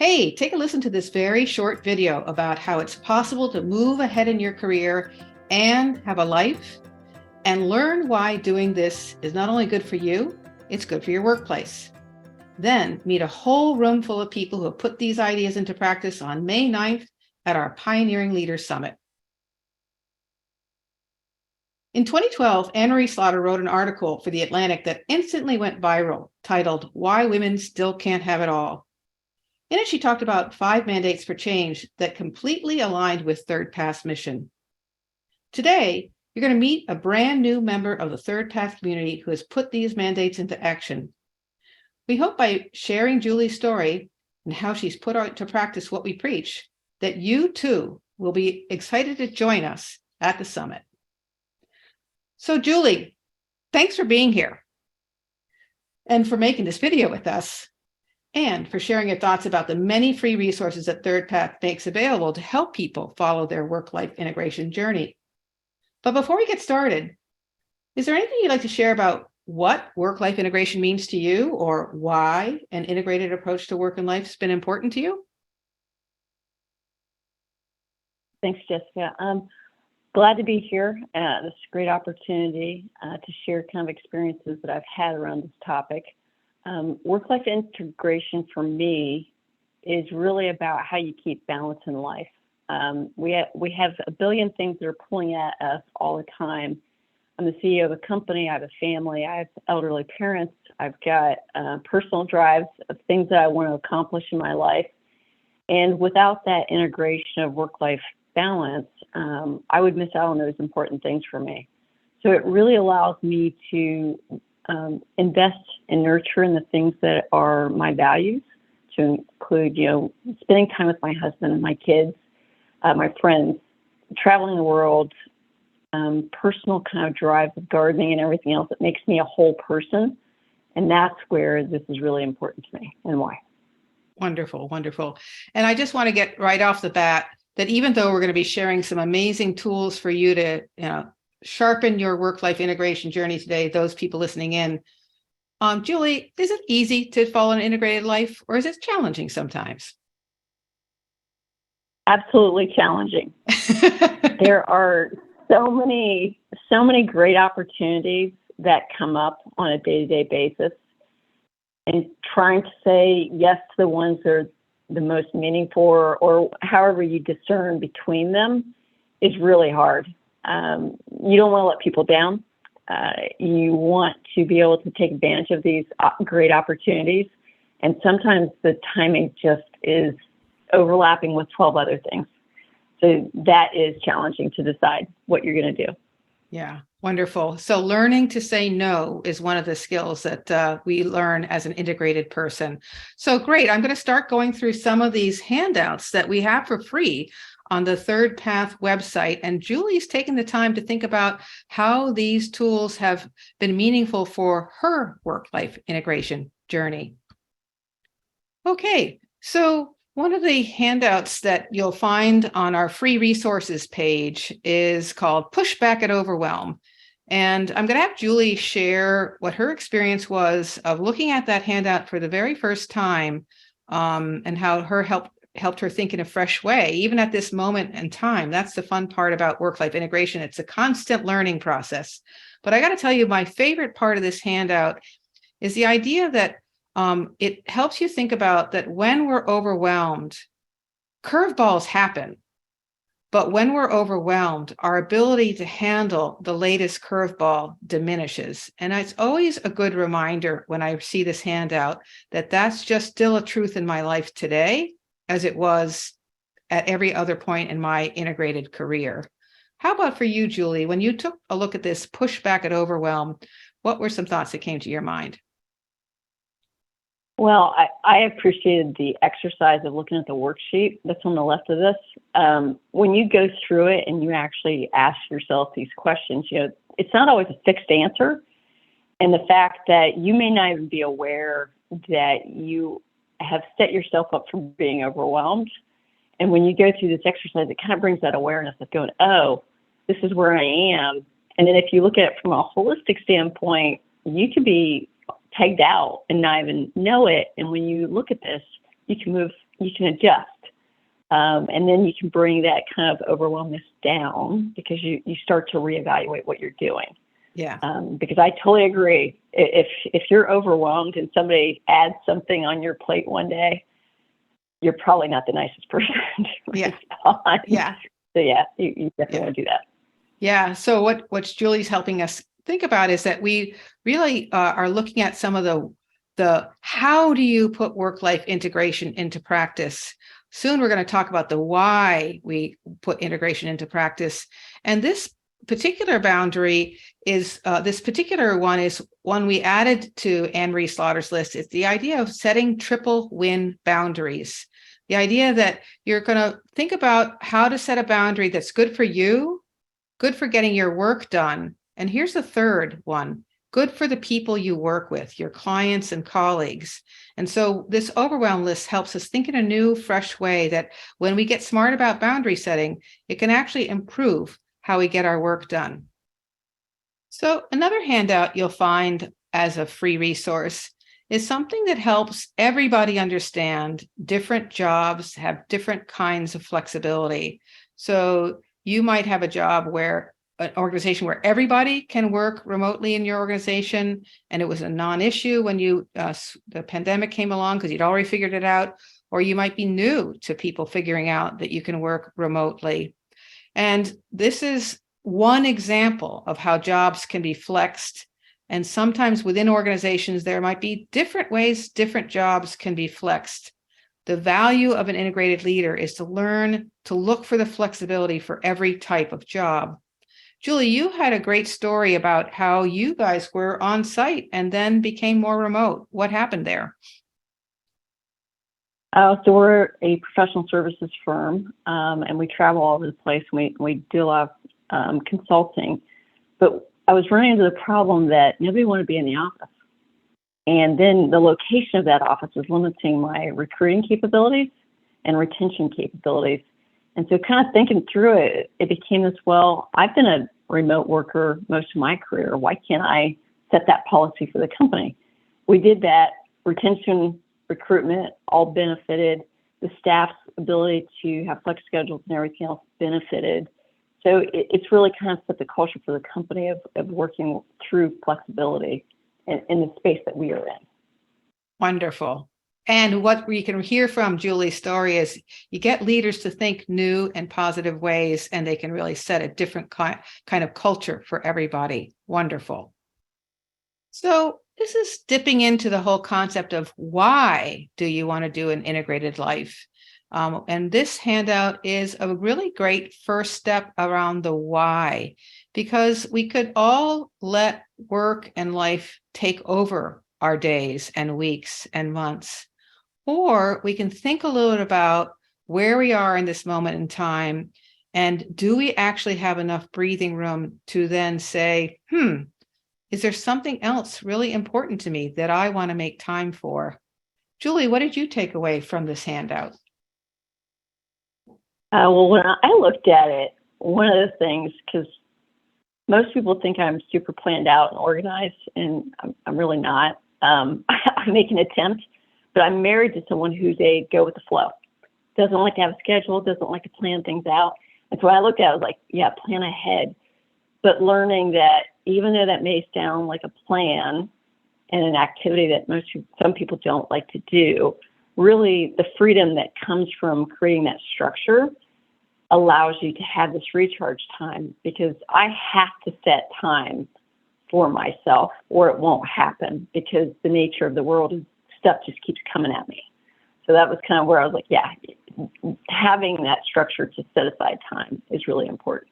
Hey, take a listen to this very short video about how it's possible to move ahead in your career and have a life, and learn why doing this is not only good for you, it's good for your workplace. Then meet a whole room full of people who have put these ideas into practice on May 9th at our Pioneering Leaders Summit. In 2012, Anne-Marie Slaughter wrote an article for The Atlantic that instantly went viral, titled "Why Women Still Can't Have It All." In it, she talked about 5 mandates for change that completely aligned with Third Path's mission. Today, you're going to meet a brand new member of the Third Path community who has put these mandates into action. We hope by sharing Julie's story and how she's put into practice what we preach, that you too will be excited to join us at the summit. So Julie, thanks for being here and for making this video with us, and for sharing your thoughts about the many free resources that Third Path makes available to help people follow their work-life integration journey. But before we get started, is there anything you'd like to share about what work-life integration means to you, or why an integrated approach to work and life has been important to you? Thanks, Jessica. I'm glad to be here. This is a great opportunity to share kind of experiences that I've had around this topic. Work-life integration for me is really about how you keep balance in life. We have a billion things that are pulling at us all the time. I'm the CEO of a company, I have a family, I have elderly parents, I've got personal drives of things that I want to accomplish in my life. And without that integration of work-life balance, I would miss out on those important things for me. So it really allows me to invest and nurture in the things that are my values, to include, spending time with my husband and my kids, my friends, traveling the world, personal kind of drive with gardening and everything else that makes me a whole person. And that's where this is really important to me and why. Wonderful, wonderful. And I just want to get right off the bat that even though we're going to be sharing some amazing tools for you to, sharpen your work-life integration journey today, those people listening in, Julie, is it easy to follow an integrated life, or is it challenging sometimes? Absolutely challenging. There are so many great opportunities that come up on a day-to-day basis, and trying to say yes to the ones that are the most meaningful, or however you discern between them, is really hard. You don't want to let people down. You want to be able to take advantage of these great opportunities. And sometimes the timing just is overlapping with 12 other things. So that is challenging to decide what you're going to do. Yeah, wonderful. So learning to say no is one of the skills that we learn as an integrated person. So great. I'm going to start going through some of these handouts that we have for free on the Third Path website. And Julie's taken the time to think about how these tools have been meaningful for her work-life integration journey. Okay, so one of the handouts that you'll find on our free resources page is called Push Back at Overwhelm. And I'm going to have Julie share what her experience was of looking at that handout for the very first time, and how her helped her think in a fresh way, even at this moment in time. That's the fun part about work-life integration. It's a constant learning process. But I got to tell you, my favorite part of this handout is the idea that it helps you think about that when we're overwhelmed, curveballs happen. But when we're overwhelmed, our ability to handle the latest curveball diminishes. And it's always a good reminder when I see this handout that that's just still a truth in my life today, as it was at every other point in my integrated career. How about for you, Julie? When you took a look at this Push Back at Overwhelm, what were some thoughts that came to your mind? Well, I appreciated the exercise of looking at the worksheet that's on the left of this. When you go through it and you actually ask yourself these questions, it's not always a fixed answer. And the fact that you may not even be aware that you have set yourself up for being overwhelmed. And when you go through this exercise, it kind of brings that awareness of going, oh, this is where I am. And then if you look at it from a holistic standpoint, you could be pegged out and not even know it. And when you look at this, you can move can adjust. And then you can bring that kind of overwhelmness down because you start to reevaluate what you're doing. Yeah. Because I totally agree. If you're overwhelmed and somebody adds something on your plate one day, you're probably not the nicest person to respond. Yeah. So yeah, you definitely want to do that. Yeah. So what Julie's helping us think about is that we really are looking at some of the how do you put work-life integration into practice. Soon we're going to talk about the why we put integration into practice. And this particular boundary is this particular one is one we added to Anne-Marie Slaughter's list. It's the idea of setting triple win boundaries. The idea that you're going to think about how to set a boundary that's good for you, good for getting your work done. And here's the third one, good for the people you work with, your clients and colleagues. And so this overwhelm list helps us think in a new, fresh way that when we get smart about boundary setting, it can actually improve how we get our work done. So another handout you'll find as a free resource is something that helps everybody understand different jobs have different kinds of flexibility. So you might have a job where an organization where everybody can work remotely in your organization, and it was a non-issue when the pandemic came along because you'd already figured it out, or you might be new to people figuring out that you can work remotely. And this is one example of how jobs can be flexed. And sometimes within organizations, there might be different ways different jobs can be flexed. The value of an integrated leader is to learn to look for the flexibility for every type of job. Julie, you had a great story about how you guys were on site and then became more remote. What happened there? So we're a professional services firm, and we travel all over the place. We do a lot of consulting, but I was running into the problem that nobody wanted to be in the office. And then the location of that office was limiting my recruiting capabilities and retention capabilities. And so kind of thinking through it, it became this, well, I've been a remote worker most of my career. Why can't I set that policy for the company? We did that. Retention, recruitment, all benefited. The staff's ability to have flex schedules and everything else benefited. So it's really kind of set the culture for the company of working through flexibility in the space that we are in. Wonderful. And what we can hear from Julie's story is you get leaders to think new and positive ways, and they can really set a different kind of culture for everybody. Wonderful. So this is dipping into the whole concept of why do you want to do an integrated life? And this handout is a really great first step around the why, because we could all let work and life take over our days and weeks and months. Or we can think a little bit about where we are in this moment in time, and do we actually have enough breathing room to then say, is there something else really important to me that I want to make time for? Julie, what did you take away from this handout? Well, when I looked at it, one of the things, because most people think I'm super planned out and organized, and I'm really not. I make an attempt, but I'm married to someone who's a go with the flow. Doesn't like to have a schedule, doesn't like to plan things out. And so when I looked at it, I was like, yeah, plan ahead. But learning that even though that may sound like a plan and an activity that some people don't like to do, really the freedom that comes from creating that structure allows you to have this recharge time, because I have to set time for myself or it won't happen, because the nature of the world is stuff just keeps coming at me. So that was kind of where I was like, yeah, having that structure to set aside time is really important.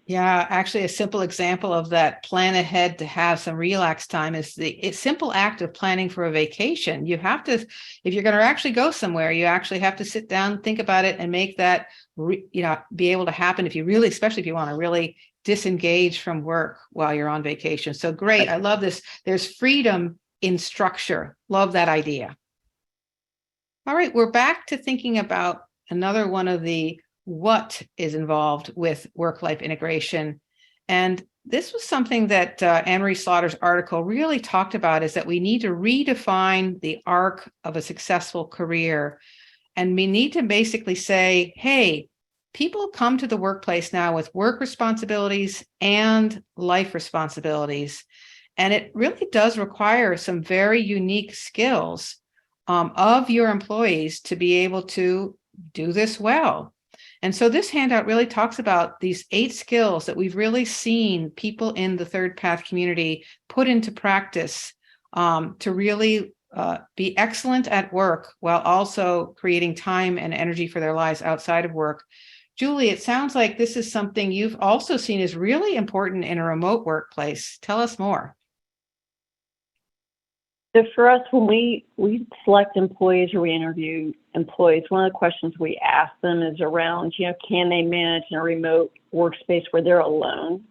Yeah, actually, a simple example of that plan ahead to have some relaxed time is the simple act of planning for a vacation. You have to, if you're going to actually go somewhere, you actually have to sit down, think about it, and make that, be able to happen if you really, especially if you want to really disengage from work while you're on vacation. So great. I love this. There's freedom in structure. Love that idea. All right, we're back to thinking about another one of the what is involved with work-life integration. And this was something that Anne-Marie Slaughter's article really talked about, is that we need to redefine the arc of a successful career. And we need to basically say, hey, people come to the workplace now with work responsibilities and life responsibilities. And it really does require some very unique skills of your employees to be able to do this well. And so this handout really talks about these 8 skills that we've really seen people in the Third Path community put into practice to really be excellent at work while also creating time and energy for their lives outside of work. Julie, it sounds like this is something you've also seen is really important in a remote workplace. Tell us more. So for us, when we select employees or we interview employees, one of the questions we ask them is around, can they manage in a remote workspace where they're alone,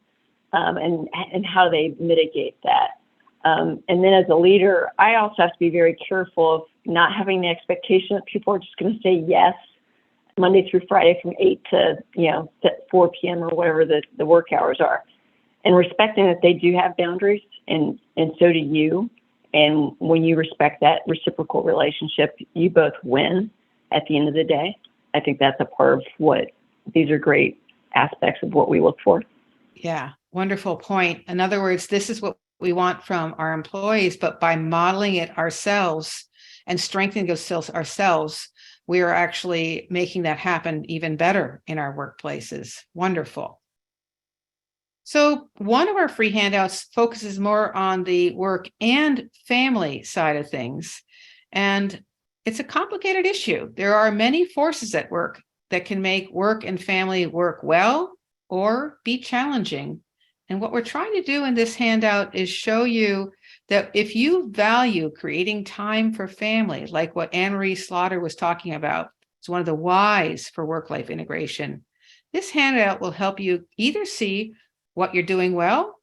and how they mitigate that. And then as a leader, I also have to be very careful of not having the expectation that people are just going to say yes Monday through Friday from 8 to 4 p.m. or whatever the work hours are, and respecting that they do have boundaries, and so do you. And when you respect that reciprocal relationship, you both win at the end of the day. I think that's a part of what these are great aspects of what we look for. Yeah, wonderful point. In other words, this is what we want from our employees, but by modeling it ourselves and strengthening those skills ourselves, we are actually making that happen even better in our workplaces. Wonderful. So one of our free handouts focuses more on the work and family side of things. And it's a complicated issue. There are many forces at work that can make work and family work well or be challenging. And what we're trying to do in this handout is show you that if you value creating time for family, like what Anne-Marie Slaughter was talking about, it's one of the whys for work-life integration. This handout will help you either see what you're doing well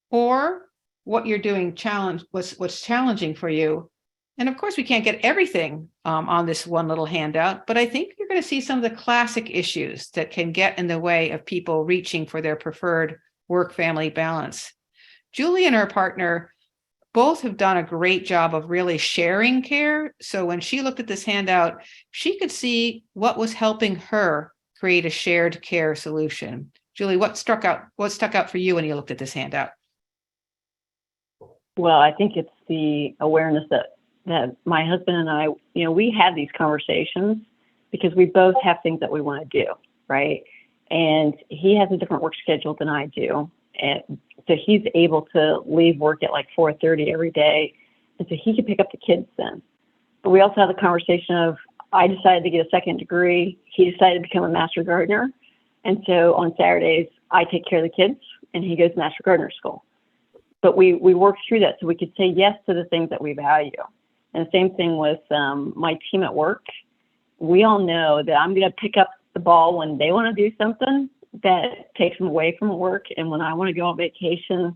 or what you're doing what's challenging for you. And of course, we can't get everything on this one little handout, but I think you're going to see some of the classic issues that can get in the way of people reaching for their preferred work-family balance. Julie and her partner both have done a great job of really sharing care. So when she looked at this handout, she could see what was helping her create a shared care solution. Julie, what stuck out for you when you looked at this handout? Well, I think it's the awareness that my husband and I, we have these conversations because we both have things that we want to do, right? And he has a different work schedule than I do. And so he's able to leave work at like 4:30 every day. And so he can pick up the kids then. But we also have the conversation of, I decided to get a second degree. He decided to become a master gardener. And so on Saturdays, I take care of the kids and he goes to master gardener school. But we work through that so we could say yes to the things that we value. And the same thing with my team at work. We all know that I'm going to pick up the ball when they want to do something that takes them away from work. And when I want to go on vacation,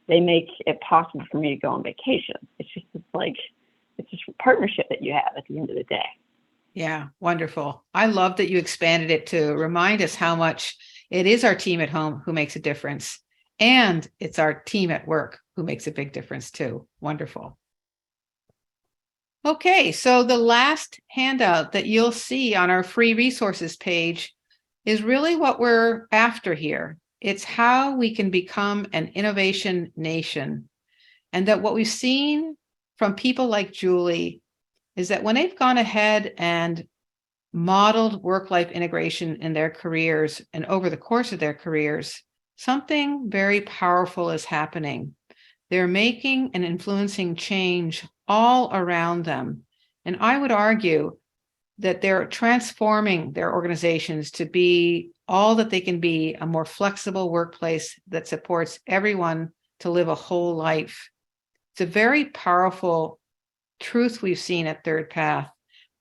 they make it possible for me to go on vacation. It's just a partnership that you have at the end of the day. Yeah, wonderful. I love that you expanded it to remind us how much it is our team at home who makes a difference. And it's our team at work who makes a big difference too. Wonderful. Okay, so the last handout that you'll see on our free resources page is really what we're after here. It's how we can become an innovation nation. And that what we've seen from people like Julie is that when they've gone ahead and modeled work-life integration in their careers and over the course of their careers, something very powerful is happening. They're making and influencing change all around them. And I would argue that they're transforming their organizations to be all that they can be, a more flexible workplace that supports everyone to live a whole life. It's a very powerful truth we've seen at Third Path,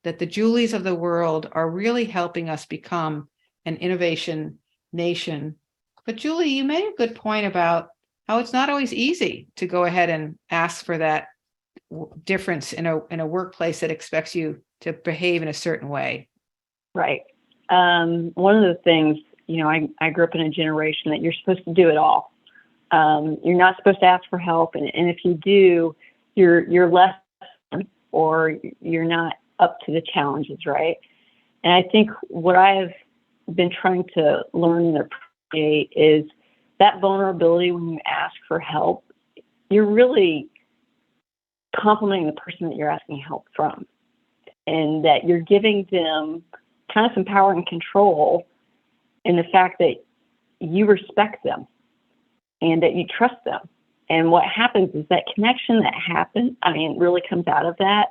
that the Julies of the world are really helping us become an innovation nation. But Julie, you made a good point about how it's not always easy to go ahead and ask for that difference in a workplace that expects you to behave in a certain way. Right. One of the things, I grew up in a generation that you're supposed to do it all. You're not supposed to ask for help, and if you do, you're less or you're not up to the challenges, right? And I think what I have been trying to learn and appreciate is that vulnerability when you ask for help, you're really complimenting the person that you're asking help from, and that you're giving them kind of some power and control in the fact that you respect them and that you trust them. And what happens is that connection that happens, really comes out of that.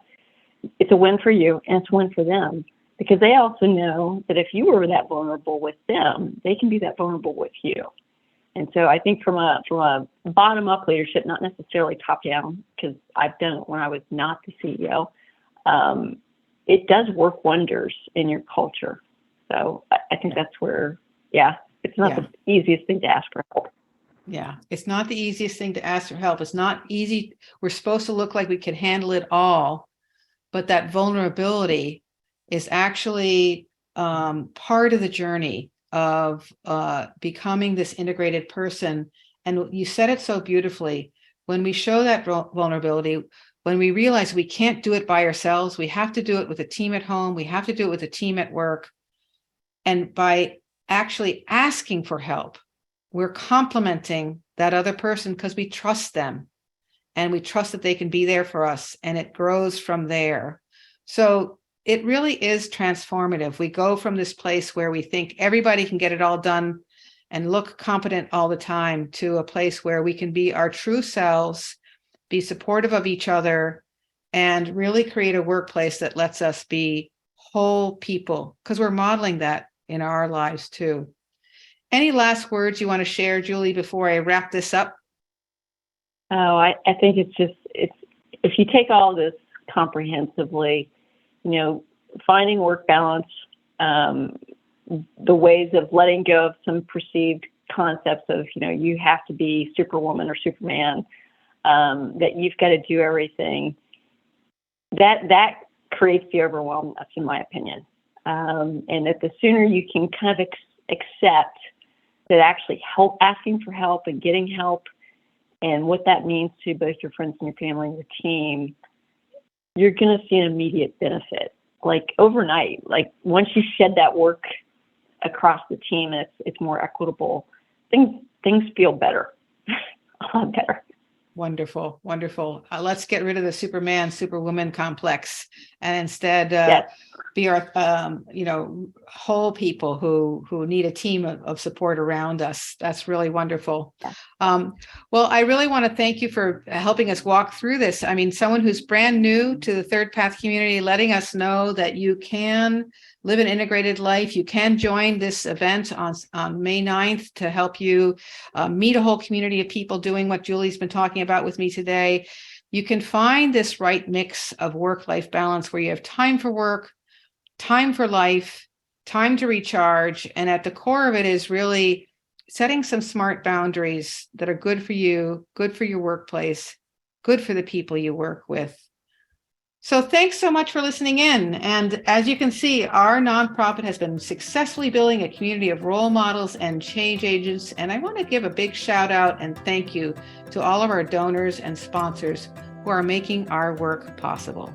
It's a win for you and it's a win for them, because they also know that if you were that vulnerable with them, they can be that vulnerable with you. And so I think from a bottom-up leadership, not necessarily top-down, because I've done it when I was not the CEO, it does work wonders in your culture. So I think that's where, it's not the easiest thing to ask for help. Yeah, it's not the easiest thing to ask for help. It's not easy. We're supposed to look like we can handle it all, but that vulnerability is actually part of the journey of becoming this integrated person. And you said it so beautifully. When we show that vulnerability, when we realize we can't do it by ourselves, we have to do it with a team at home, we have to do it with a team at work. And by actually asking for help, we're complimenting that other person because we trust them and we trust that they can be there for us, and it grows from there. So it really is transformative. We go from this place where we think everybody can get it all done and look competent all the time to a place where we can be our true selves, be supportive of each other, and really create a workplace that lets us be whole people, because we're modeling that in our lives too. Any last words you want to share, Julie, before I wrap this up? Oh, I think it's if you take all this comprehensively, finding work balance, the ways of letting go of some perceived concepts of, you have to be Superwoman or Superman, that you've got to do everything, that creates the overwhelm, that's in my opinion. And that the sooner you can kind of accept that actually asking for help and getting help and what that means to both your friends and your family and your team, you're going to see an immediate benefit. Like overnight, like once you shed that work across the team, it's more equitable. Things feel better, a lot better. Wonderful, wonderful. Let's get rid of the Superman, Superwoman complex, and instead be our, whole people who need a team of support around us. That's really wonderful. Well, I really want to thank you for helping us walk through this. Someone who's brand new to the Third Path community, letting us know that you can live an integrated life. You can join this event on May 9th to help you meet a whole community of people doing what Julie's been talking about with me today. You can find this right mix of work-life balance where you have time for work, time for life, time to recharge. And at the core of it is really setting some smart boundaries that are good for you, good for your workplace, good for the people you work with. So thanks so much for listening in. And as you can see, our nonprofit has been successfully building a community of role models and change agents. And I want to give a big shout out and thank you to all of our donors and sponsors who are making our work possible.